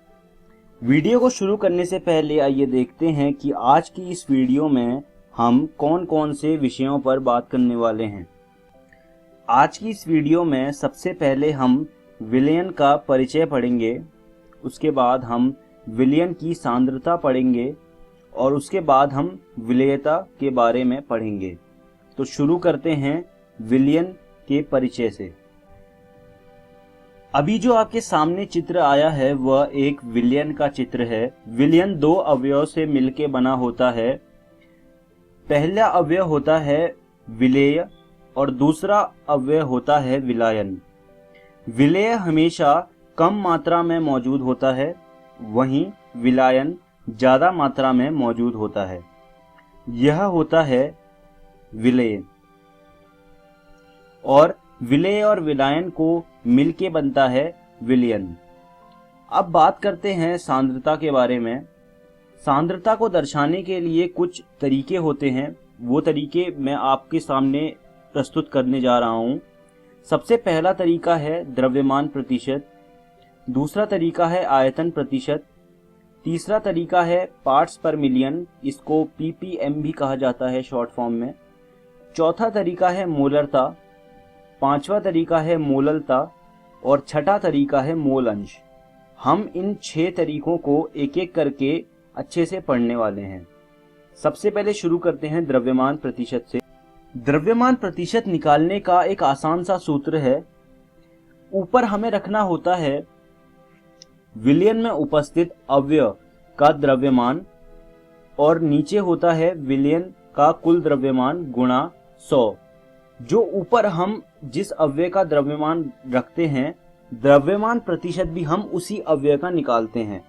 वीडियो को शुरू करने से पहले आइए देखते हैं कि आज की इस वीडियो में हम कौन कौन से विषयों पर बात करने वाले हैं। आज की इस वीडियो में सबसे पहले हम विलयन का परिचय पढ़ेंगे, उसके बाद हम विलयन की सांद्रता पढ़ेंगे और उसके बाद हम विलेयता के बारे में पढ़ेंगे। तो शुरू करते हैं विलयन के परिचय से। अभी जो आपके सामने चित्र आया है वह एक विलयन का चित्र है। विलयन दो अवयव से मिलकर बना होता है। पहला अवयव होता है विलेय और दूसरा अवयव होता है विलायन। विलेय हमेशा कम मात्रा में मौजूद होता है, वहीं विलायन ज्यादा मात्रा में मौजूद होता है। यह होता है विलेय। और विलेय और विलायन को मिलके बनता है विलयन। अब बात करते हैं सांद्रता के बारे में। सांद्रता को दर्शाने के लिए कुछ तरीके होते हैं, वो तरीके मैं आपके सामने प्रस्तुत करने जा रहा हूं। सबसे पहला तरीका है द्रव्यमान प्रतिशत, दूसरा तरीका है आयतन प्रतिशत, तीसरा तरीका है पार्ट्स पर मिलियन, इसको ppm भी कहा जाता है शॉर्ट फॉर्म में, चौथा तरीका है मोलरता, पांचवा तरीका है मोललता और छठा तरीका है मोल अंश। हम इन 6 तरीकों को एक एक करके अच्छे से पढ़ने वाले हैं। सबसे पहले शुरू करते हैं द्रव्यमान प्रतिशत से। द्रव्यमान प्रतिशत निकालने का एक आसान सा सूत्र है। ऊपर हमें रखना होता है विलयन में उपस्थित अवयव का द्रव्यमान और नीचे होता है विलयन का कुल द्रव्यमान गुणा 100। जो ऊपर हम जिस अवयव का द्रव्यमान रखते हैं, द्रव्यमान प्रतिशत भी हम उसी अवयव का निकालते हैं।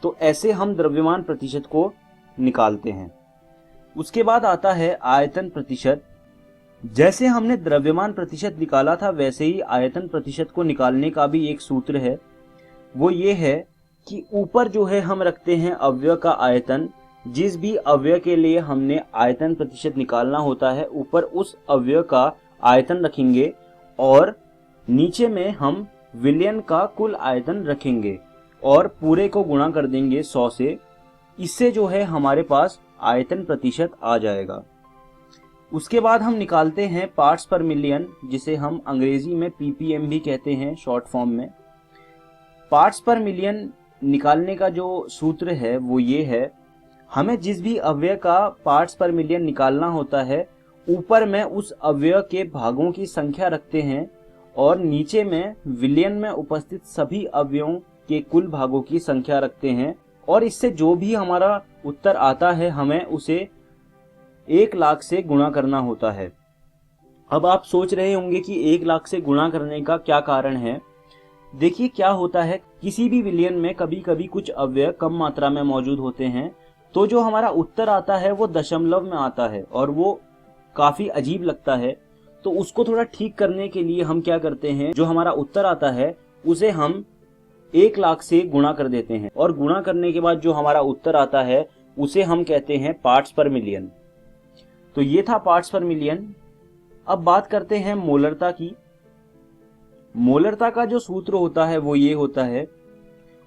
तो ऐसे हम द्रव्यमान प्रतिशत को निकालते हैं। उसके बाद आता है आयतन प्रतिशत। जैसे हमने द्रव्यमान प्रतिशत निकाला था वैसे ही आयतन प्रतिशत को निकालने का भी एक सूत्र है। वो ये है कि ऊपर जो है हम रखते हैं अवयव का आयतन। जिस भी अवयव के लिए हमने आयतन प्रतिशत निकालना होता है ऊपर उस अवयव का आयतन रखेंगे और नीचे में हम विलयन का कुल आयतन रखेंगे और पूरे को गुणा कर देंगे 100 से। इससे जो है हमारे पास आयतन प्रतिशत आ जाएगा। उसके बाद हम निकालते हैं पार्ट्स पर मिलियन, जिसे हम अंग्रेजी में ppm भी कहते हैं शॉर्ट फॉर्म में। पार्ट्स पर मिलियन निकालने का जो सूत्र है वो ये है, हमें जिस भी अवयव का पार्ट्स पर मिलियन निकालना होता है, ऊपर में उस अवयव के भागों की संख्या रखते हैं और नीचे में विलयन में उपस्थित सभी अवयवों के कुल भागों की संख्या रखते हैं, और इससे जो भी हमारा उत्तर आता है हमें उसे 1 लाख से गुणा करना होता है। अब आप सोच रहे होंगे कि 1 लाख से गुणा करने का क्या कारण है। देखिए क्या होता है, किसी भी विलयन में कभी कभी कुछ अवयव कम मात्रा में मौजूद होते हैं, तो जो हमारा उत्तर आता है वो दशमलव में आता है और वो काफी अजीब लगता है। तो उसको थोड़ा ठीक करने के लिए हम क्या करते हैं, जो हमारा उत्तर आता है उसे हम 1 लाख से गुणा कर देते हैं, और गुणा करने के बाद जो हमारा उत्तर आता है उसे हम कहते हैं पार्ट्स पर मिलियन। तो ये था पार्ट्स पर मिलियन। अब बात करते हैं मोलरता की। मोलरता का जो सूत्र होता है वो ये होता है,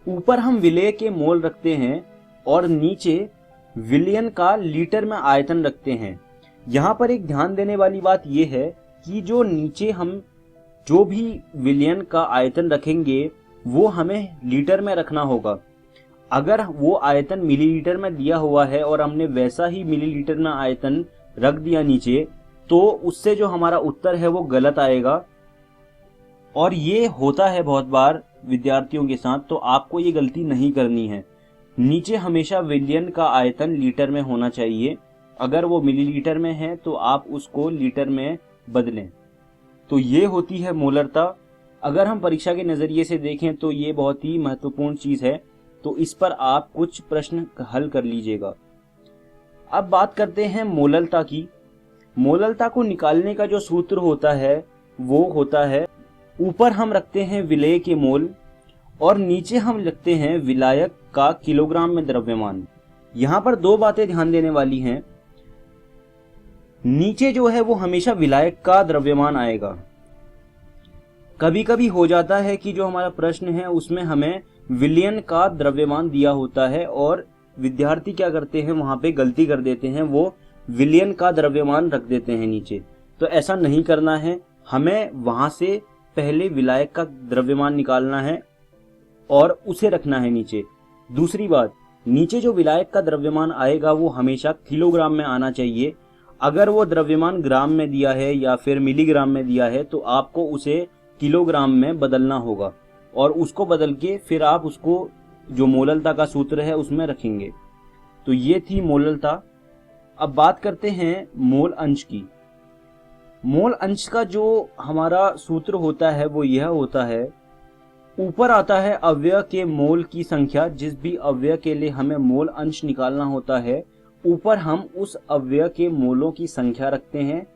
ऊपर हम विलेय के मोल रखते हैं और नीचे विलयन का लीटर में आयतन रखते हैं। यहाँ पर एक ध्यान देने वाली बात यह है कि जो नीचे हम जो भी विलयन का आयतन रखेंगे वो हमें लीटर में रखना होगा। अगर वो आयतन मिलीलीटर में दिया हुआ है और हमने वैसा ही मिलीलीटर में आयतन रख दिया नीचे, तो उससे जो हमारा उत्तर है वो गलत आएगा। और ये होता है बहुत बार विद्यार्थियों के साथ, तो आपको ये गलती नहीं करनी है। नीचे हमेशा विलयन का आयतन लीटर में होना चाहिए। अगर वो मिलीलीटर में है तो आप उसको लीटर में बदलें। तो ये होती है मोलरता। अगर हम परीक्षा के नजरिए से देखें तो ये बहुत ही महत्वपूर्ण चीज है, तो इस पर आप कुछ प्रश्न हल कर लीजिएगा। अब बात करते हैं मोललता की। मोललता को निकालने का जो सूत्र होता है वो होता है, ऊपर हम रखते हैं विलेय के मोल और नीचे हम लिखते हैं विलायक का किलोग्राम में द्रव्यमान। यहाँ पर 2 बातें ध्यान देने वाली हैं। नीचे जो है वो हमेशा विलायक का द्रव्यमान आएगा। कभी कभी हो जाता है कि जो हमारा प्रश्न है उसमें हमें विलयन का द्रव्यमान दिया होता है और विद्यार्थी क्या करते हैं, वहां पे गलती कर देते हैं, वो विलयन का द्रव्यमान रख देते हैं नीचे। तो ऐसा नहीं करना है, हमें वहां से पहले विलायक का द्रव्यमान निकालना है और उसे रखना है नीचे। दूसरी बात, नीचे जो विलायक का द्रव्यमान आएगा वो हमेशा किलोग्राम में आना चाहिए। अगर वो द्रव्यमान ग्राम में दिया है या फिर मिलीग्राम में दिया है तो आपको उसे किलोग्राम में बदलना होगा और उसको बदल के फिर आप उसको जो मोललता का सूत्र है उसमें रखेंगे। तो ये थी मोललता। अब बात करते हैं मोल अंश की। मोल अंश का जो हमारा सूत्र होता है वो यह होता है, ऊपर आता है अवयव के मोल की संख्या। जिस भी अवयव के लिए हमें मोल अंश निकालना होता है, ऊपर हम उस अवयव के मोलों की संख्या रखते हैं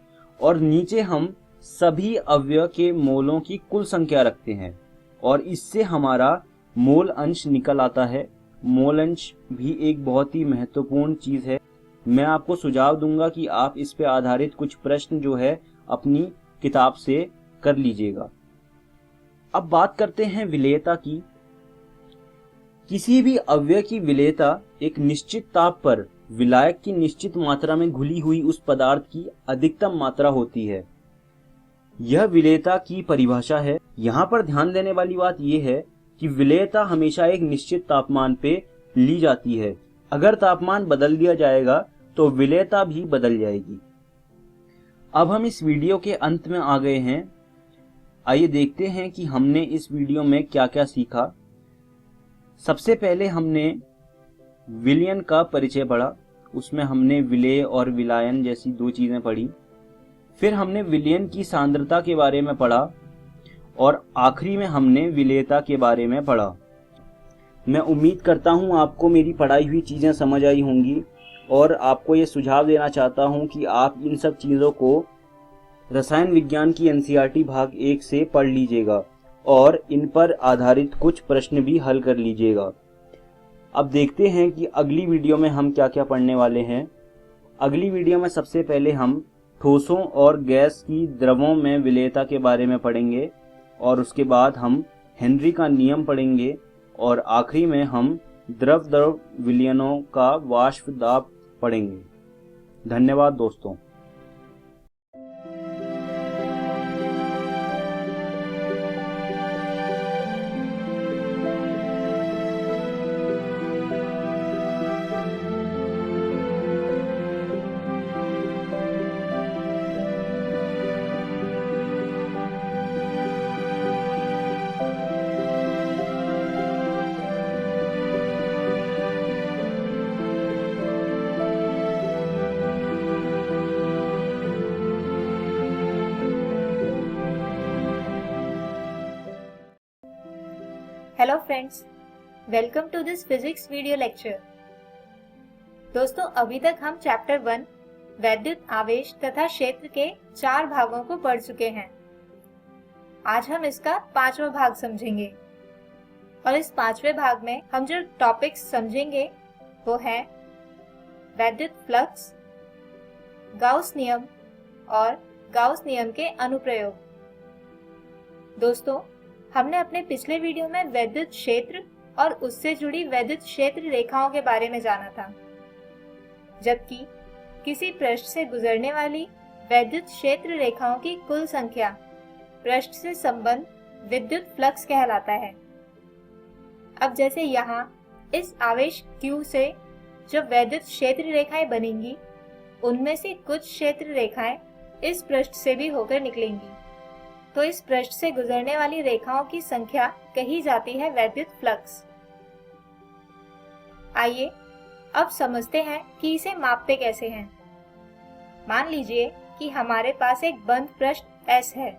और नीचे हम सभी अवयव के मोलों की कुल संख्या रखते हैं और इससे हमारा मोल अंश निकल आता है। मोल अंश भी एक बहुत ही महत्वपूर्ण चीज है। मैं आपको सुझाव दूंगा कि आप इस पे आधारित कुछ प्रश्न जो है अपनी किताब से कर लीजिएगा। अब बात करते हैं विलेयता की। किसी भी अवयव की विलेयता एक निश्चित ताप पर विलायक की निश्चित मात्रा में घुली हुई उस पदार्थ की अधिकतम मात्रा होती है। यह विलेयता की परिभाषा है। यहाँ पर ध्यान देने वाली बात यह है कि विलेयता हमेशा एक निश्चित तापमान पे ली जाती है। अगर तापमान बदल दिया जाएगा तो विलेयता भी बदल जाएगी। अब हम इस वीडियो के अंत में आ गए हैं। आइए देखते हैं कि हमने इस वीडियो में क्या क्या सीखा। सबसे पहले हमने विलयन का परिचय पढ़ा, उसमें हमने विलेय और विलायन जैसी 2 चीजें पढ़ी। फिर हमने विलयन की सांद्रता के बारे में पढ़ा और आखिरी में हमने विलेयता के बारे में पढ़ा। मैं उम्मीद करता हूं आपको मेरी पढ़ाई हुई चीजें समझ आई होंगी और आपको ये सुझाव देना चाहता हूं कि आप इन सब चीजों को रसायन विज्ञान की एनसीईआरटी भाग 1 से पढ़ लीजिएगा और इन पर आधारित कुछ प्रश्न भी हल कर लीजिएगा। अब देखते हैं कि अगली वीडियो में हम क्या क्या पढ़ने वाले हैं। अगली वीडियो में सबसे पहले हम ठोसों और गैस की द्रवों में विलेयता के बारे में पढ़ेंगे और उसके बाद हम हेनरी का नियम पढ़ेंगे और आखिरी में हम द्रव द्रव विलयनों का वाष्प दाब पढ़ेंगे। धन्यवाद दोस्तों। Hello friends, welcome to this physics video lecture. दोस्तों, अभी तक हम चैप्टर 1 वैद्युत आवेश तथा क्षेत्र के 4 भागों को पढ़ चुके हैं। आज हम इसका 5वां भाग समझेंगे और इस 5वें भाग में हम जो टॉपिक्स समझेंगे वो है वैद्युत फ्लक्स, गाउस नियम और गाउस नियम के अनुप्रयोग। दोस्तों, हमने अपने पिछले वीडियो में वैद्युत क्षेत्र और उससे जुड़ी वैद्युत क्षेत्र रेखाओं के बारे में जाना था, जबकि किसी पृष्ठ से गुजरने वाली वैद्युत क्षेत्र रेखाओं की कुल संख्या पृष्ठ से संबंध विद्युत फ्लक्स कहलाता है। अब जैसे यहाँ इस आवेश Q से जो वैद्युत क्षेत्र रेखाएं बनेंगी, उनमें से कुछ क्षेत्र रेखाएं इस पृष्ठ से भी होकर निकलेंगी, तो इस पृष्ठ से गुजरने वाली रेखाओं की संख्या कही जाती है वैद्युत फ्लक्स। आइए अब समझते हैं कि इसे मापते कैसे हैं। मान लीजिए कि हमारे पास एक बंद पृष्ठ S है।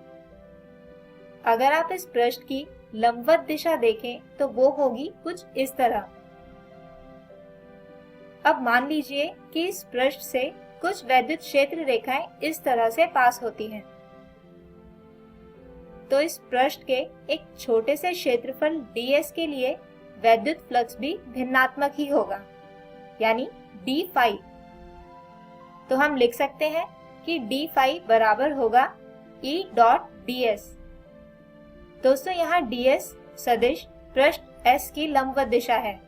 अगर आप इस पृष्ठ की लंबवत दिशा देखें तो वो होगी कुछ इस तरह। अब मान लीजिए कि इस पृष्ठ से कुछ वैद्युत क्षेत्र रेखाएं इस तरह से पास होती हैं, तो इस पृष्ठ के एक छोटे से क्षेत्रफल ds के लिए वैद्युत फ्लक्स भी भिन्नात्मक ही होगा, यानी d फाई। तो हम लिख सकते हैं कि d फाई बराबर होगा E डॉट ds। दोस्तों, यहाँ ds सदिश पृष्ठ S की लंबवत दिशा है।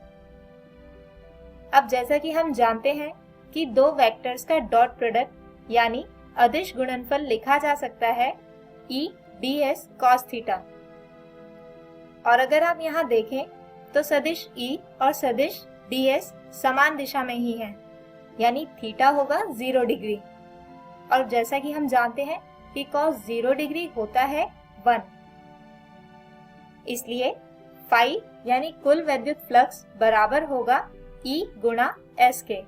अब जैसा कि हम जानते हैं कि दो वेक्टर्स का डॉट प्रोडक्ट यानी अदिश गुणनफल लिखा जा सकता है E ds cos थीटा। और अगर आप यहाँ देखें तो सदिश E और सदिश ds समान दिशा में ही है, यानी थीटा होगा 0 डिग्री। और जैसा कि हम जानते हैं कि cos 0 डिग्री होता है 1, इसलिए फाई यानी कुल वैद्युत फ्लक्स बराबर होगा E गुणा S के।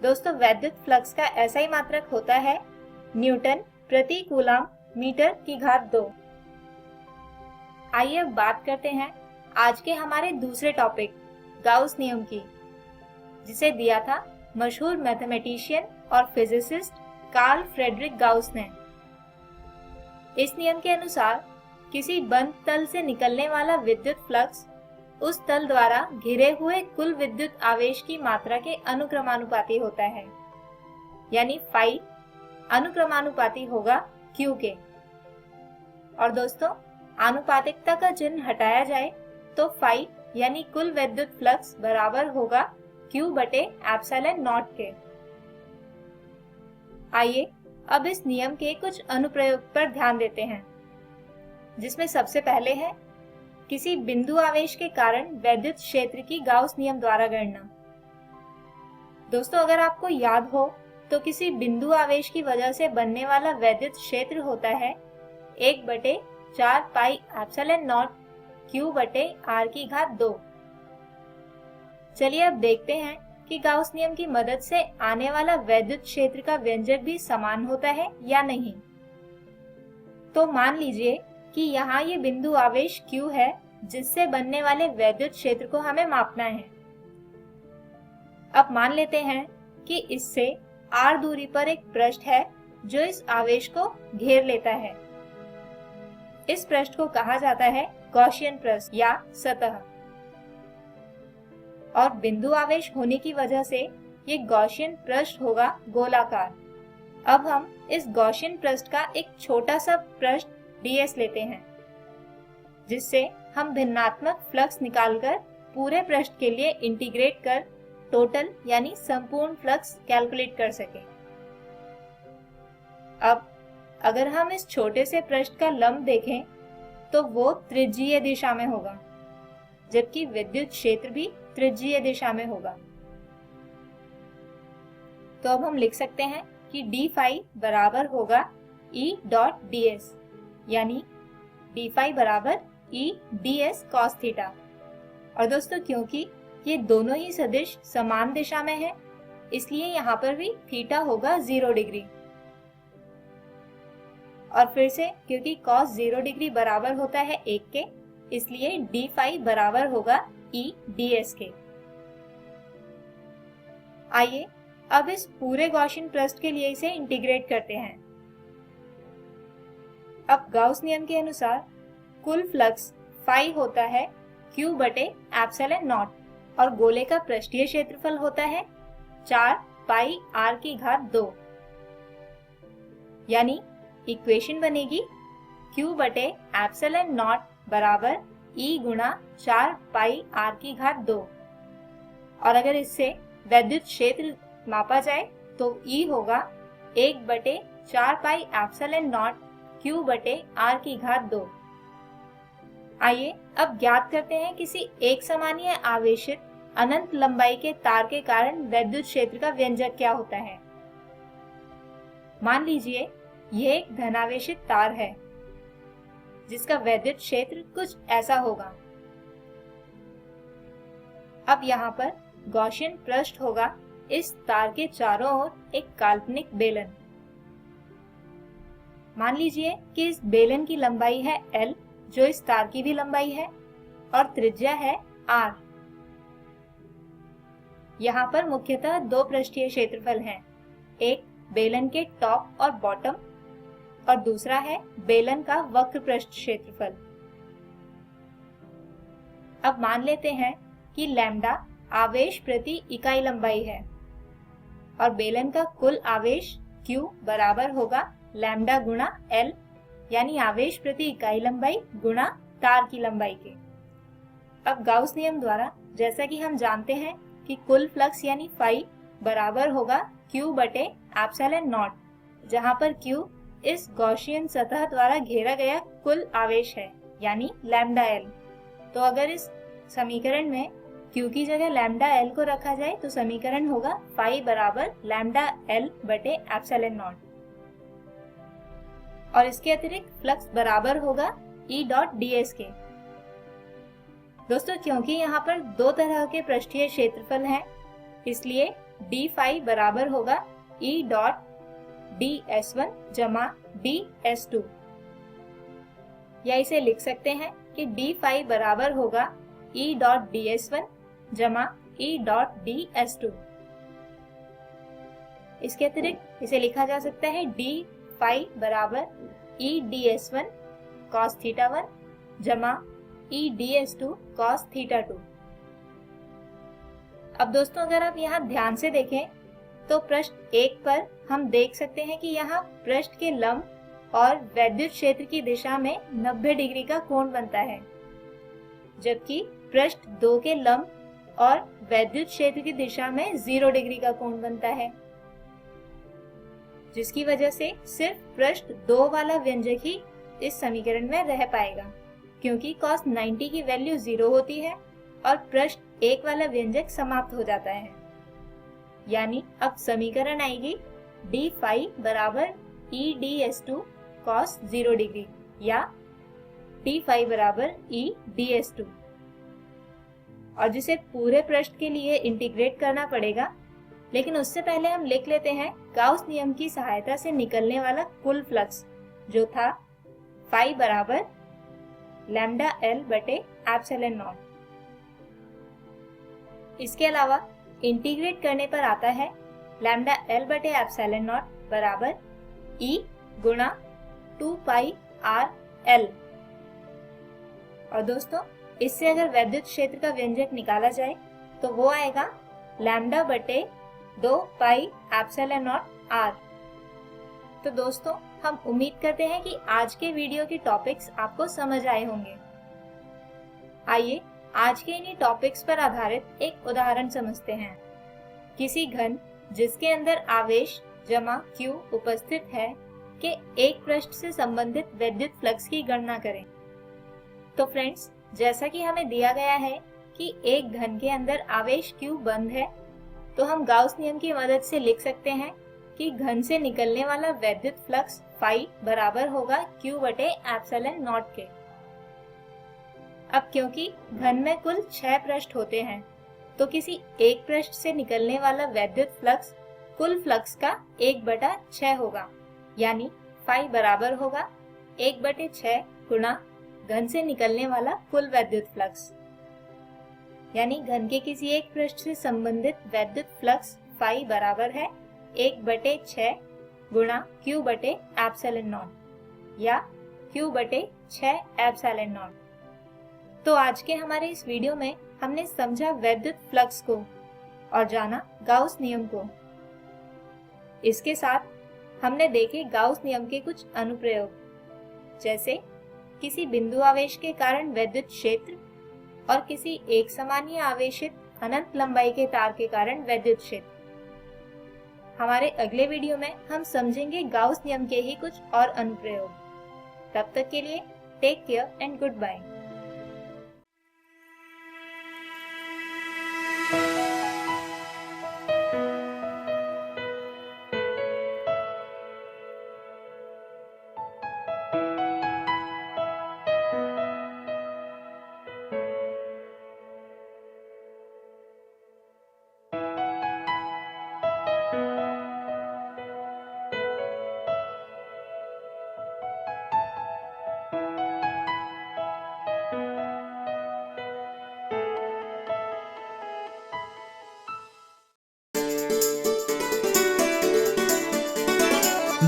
दोस्तों, वैद्युत फ्लक्स का ऐसा ही मात्रक होता है न्यूटन प्रति कूलम मीटर की घात 2। आइए अब बात करते हैं आज के हमारे दूसरे टॉपिक गाउस नियम की, जिसे दिया था मशहूर मैथमेटिशियन और फिजिसिस्ट कार्ल फ्रेडरिक गाउस ने। इस नियम के अनुसार किसी बंद तल से निकलने वाला विद्युत फ्लक्स उस तल द्वारा घिरे हुए कुल विद्युत आवेश की मात्रा के अनुक्रमानुपाती होता है, यानी फाई अनुक्रमानुपाती होगा Q के। और दोस्तों, आनुपातिकता का चिन्ह हटाया जाए तो फाई यानी कुल विद्युत फ्लक्स बराबर होगा Q बटे एप्सिलॉन नॉट के। आइए अब इस नियम के कुछ अनुप्रयोग पर ध्यान देते हैं, जिसमें सबसे पहले है किसी बिंदु आवेश के कारण वैद्युत क्षेत्र की गाउस नियम द्वारा गणना। दोस्तों, अगर आपको याद हो तो किसी बिंदु आवेश की वजह से बनने वाला वैद्युत क्षेत्र होता है 1/4 पाई एप्सिलॉन नॉट Q बटे R की घात 2। चलिए अब देखते हैं कि गाउस नियम की मदद से आने वाला वैद्युत क्षेत्र का व्यंजक भी समान होता है या नहीं। तो मान लीजिए कि यहाँ ये बिंदु आवेश Q है, जिससे बनने वाले वैद्युत क्षेत्र को हमें मापना है। अब मान लेते हैं कि इससे R दूरी पर एक पृष्ठ है जो इस आवेश को घेर लेता है। इस पृष्ठ को कहा जाता है गॉसियन पृष्ठ या सतह। और बिंदु आवेश होने की वजह से ये गॉसियन पृष्ठ होगा गोलाकार, अब हम इस गॉसियन पृष्ठ का एक छोटा सा पृष्ठ ds लेते हैं, जिससे हम भिन्नात्मक फ्लक्स निकालकर पूरे पृष्ठ के लिए इंटीग्रेट कर टोटल यानी संपूर्ण फ्लक्स कैलकुलेट कर सकें। अब अगर हम इस छोटे से पृष्ठ का लंब देखें तो वो त्रिज्यीय दिशा में होगा, जबकि विद्युत क्षेत्र भी त्रिज्यीय दिशा में होगा। तो अब हम लिख सकते हैं कि d फाई बराबर होगा E डॉट ds, यानी d फाई बराबर E ds cos थीटा। और दोस्तों क्योंकि ये दोनों ही सदिश समान दिशा में है, इसलिए यहाँ पर भी थीटा होगा 0 डिग्री। और फिर से क्योंकि cos 0 डिग्री बराबर होता है 1 के, इसलिए d फाई बराबर होगा E ds के। आइए अब इस पूरे गॉसियन पृष्ठ के लिए इसे इंटीग्रेट करते हैं। अब गाउस नियम के अनुसार कुल फ्लक्स फाई होता है Q बटे एप्सिलॉन नॉट और गोले का पृष्ठीय क्षेत्रफल होता है 4 पाई r की घात 2, यानी इक्वेशन बनेगी Q बटे एप्सिलॉन नॉट बराबर E गुणा 4 पाई r की घात 2। और अगर इससे वैद्युत क्षेत्र मापा जाए तो E होगा 1 बटे 4 पाई एप्सिलॉन नॉट Q बटे r की घात 2। आइए अब ज्ञात करते हैं किसी एक समानीय आवेशित अनंत लंबाई के तार के कारण वैद्युत क्षेत्र का व्यंजक क्या होता है। मान लीजिए यह एक धनावेशित तार है जिसका वैद्युत क्षेत्र कुछ ऐसा होगा। अब यहाँ पर गॉसियन पृष्ठ होगा इस तार के चारों ओर एक काल्पनिक बेलन। मान लीजिए कि इस बेलन की लंबाई है L, जो इस तार की भी लंबाई है, और त्रिज्या है R। यहाँ पर मुख्यतः दो पृष्ठीय क्षेत्रफल हैं, एक बेलन के टॉप और बॉटम और दूसरा है बेलन का वक्र पृष्ठ क्षेत्रफल। अब मान लेते हैं कि लैम्डा आवेश प्रति इकाई लंबाई है और बेलन का कुल आवेश Q बराबर होगा लैम्डा गुणा L, यानी आवेश प्रति इकाई लंबाई गुणा तार की लंबाई के। अब गाउस नियम द्वारा जैसा कि हम जानते हैं कि कुल फ्लक्स यानी फाई बराबर होगा Q बटे एप्सिलॉन नॉट, जहां पर Q इस गॉसियन सतह द्वारा घेरा गया कुल आवेश है, यानी लैम्डा L। तो अगर इस समीकरण में Q की जगह लैम्डा L को रखा जाए तो समीकरण होगा फाई बराबर लैम्डा L बटे एप्सिलॉन नॉट। और इसके अतिरिक्त फ्लक्स बराबर होगा E डॉट ds के। दोस्तों क्योंकि यहाँ पर दो तरह के पृष्ठीय क्षेत्रफल हैं, इसलिए d फाई बराबर होगा E डॉट ds1 जमा ds2, या इसे लिख सकते हैं कि d फाई बराबर होगा E डॉट ds1 जमा E डॉट ds2। इसके अतिरिक्त इसे लिखा जा सकता है d फाई बराबर E ds1 cos थीटा 1 जमा E ds2 cos थीटा 2। अब दोस्तों अगर आप यहाँ ध्यान से देखें तो पृष्ठ 1 पर हम देख सकते हैं कि यहाँ पृष्ठ के लंब और वैद्युत क्षेत्र की दिशा में 90 डिग्री का कोण बनता है, जबकि पृष्ठ 2 के लंब और वैद्युत क्षेत्र की दिशा में 0 डिग्री का कोण बनता है, जिसकी वजह से सिर्फ पृष्ठ 2 वाला व्यंजक ही इस समीकरण में रह पाएगा, क्योंकि cos 90 की वैल्यू 0 होती है और पृष्ठ 1 वाला व्यंजक समाप्त हो जाता है। यानी अब समीकरण आएगी d फाई बराबर E ds2 cos 0 डिग्री या d फाई बराबर E ds2, और जिसे पूरे पृष्ठ के लिए इंटीग्रेट करना पड़ेगा। लेकिन उससे पहले हम लिख लेते हैं गाउस नियम की सहायता से निकलने वाला कुल फ्लक्स, जो था फाई बराबर लैम्डा L बटे एप्सिलॉन नॉट। इसके अलावा इंटीग्रेट करने पर आता है लैम्डा L बटे एप्सिलॉन नॉट बराबर E गुणा 2 पाई R L। और दोस्तों इससे अगर वैद्युत क्षेत्र का व्यंजक निकाला जाए तो वो आएगा लैम्डा बटे 2 पाई एप्सिलॉन नॉट R। तो दोस्तों, हम उम्मीद करते हैं कि आज के वीडियो के टॉपिक्स आपको समझ आए होंगे। आइए आज के इन्हीं टॉपिक्स पर आधारित एक उदाहरण समझते हैं। किसी घन जिसके अंदर आवेश जमा Q उपस्थित है के एक पृष्ठ से संबंधित वैद्युत फ्लक्स की गणना करें। तो फ्रेंड्स, जैसा कि हमें दिया गया है कि एक घन के अंदर आवेश Q बंद है, तो हम गाउस नियम की मदद से लिख सकते हैं कि घन से निकलने वाला वैद्युत फ्लक्स फाई बराबर होगा Q बटे एप्सिलॉन नॉट के। अब क्योंकि घन में कुल 6 पृष्ठ होते हैं, तो किसी एक पृष्ठ से निकलने वाला वैद्युत फ्लक्स कुल फ्लक्स का 1/6 होगा, यानी फाई बराबर होगा 1/6 गुणा घन से निकलने वाला कुल वैद्युत फ्लक्स। यानी घन के किसी एक पृष्ठ से संबंधित वैद्युत फ्लक्स फाई बराबर है 1/6 गुणा Q बटे एप्सिलॉन नॉट या Q बटे 6 एप्सिलॉन नॉट। तो आज के हमारे इस वीडियो में हमने समझा वैद्युत फ्लक्स को और जाना गाउस नियम को। इसके साथ हमने देखे गाउस नियम के कुछ अनुप्रयोग, जैसे किसी बिंदु आवेश के कारण वैद्युत क्षेत्र और किसी एक समानीय आवेशित अनंत लंबाई के तार के कारण वैद्युत क्षेत्र। हमारे अगले वीडियो में हम समझेंगे गाउस नियम के ही कुछ और अनुप्रयोग। तब तक के लिए take care and goodbye.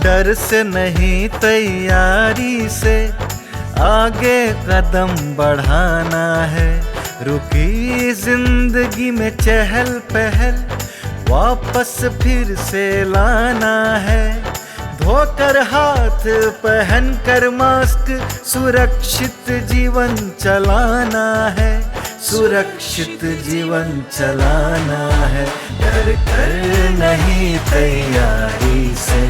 डर से नहीं तैयारी से आगे कदम बढ़ाना है। रुकी जिंदगी में चहल पहल वापस फिर से लाना है। धोकर हाथ पहन कर मास्क सुरक्षित जीवन चलाना है। सुरक्षित जीवन चलाना है। डर कर नहीं तैयारी से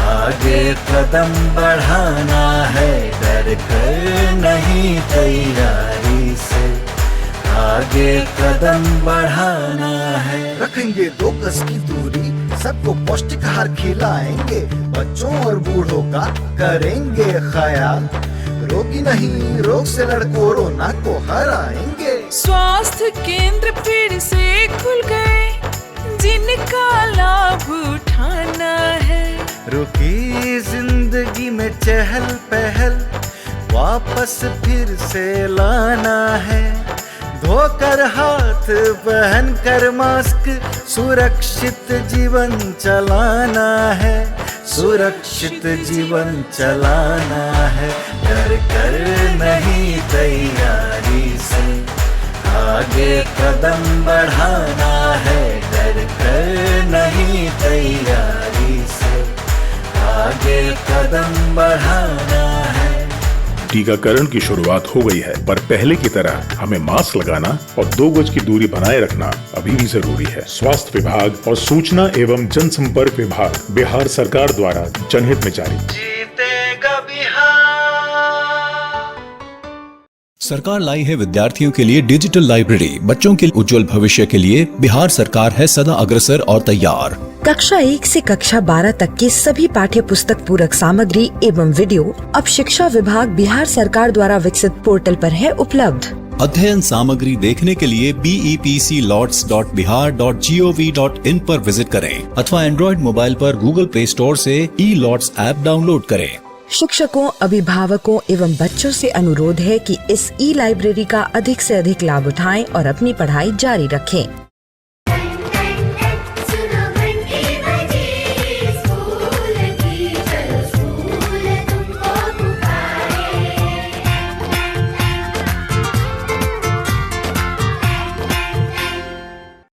आगे कदम बढ़ाना है। डर कर नहीं तैयारी से आगे कदम बढ़ाना है। रखेंगे 2 गज की दूरी, सबको पौष्टिक आहार खिलाएंगे, बच्चों और बूढ़ों का करेंगे ख्याल। रोगी नहीं, रोग से लड़ कोरोना को हराएंगे। स्वास्थ्य केंद्र फिर से खुल गए, जिनका लाभ उठाना है। रुकी जिंदगी में चहल पहल वापस फिर से लाना है। धोकर हाथ पहन कर मास्क सुरक्षित जीवन चलाना है। सुरक्षित जीवन चलाना है। डर कर नहीं तैयारी से आगे कदम बढ़ाना है। डर कर नहीं तैयारी से आगे कदम बढ़ाना है। टीकाकरण की शुरुआत हो गई है, पर पहले की तरह हमें मास्क लगाना और 2 गज की दूरी बनाए रखना अभी भी जरूरी है। स्वास्थ्य विभाग और सूचना एवं जनसंपर्क विभाग बिहार सरकार द्वारा जनहित में जारी। जीतेगा बिहार। सरकार लाई है विद्यार्थियों के लिए डिजिटल लाइब्रेरी। बच्चों के उज्जवल भविष्य के लिए बिहार सरकार है सदा अग्रसर और तैयार। कक्षा 1 से कक्षा 12 तक की सभी पाठ्य पुस्तक पूरक सामग्री एवं वीडियो अब शिक्षा विभाग बिहार सरकार द्वारा विकसित पोर्टल पर है उपलब्ध। अध्ययन सामग्री देखने के लिए BEPCLOTS.bihar.gov.in पर विजिट करें अथवा एंड्रॉइड मोबाइल पर गूगल प्ले स्टोर से E-LOTS ऐप डाउनलोड करें। शिक्षकों, अभिभावकों एवं बच्चों से अनुरोध है कि इस ई लाइब्रेरी का अधिक से अधिक लाभ उठाएं और अपनी पढ़ाई जारी रखें।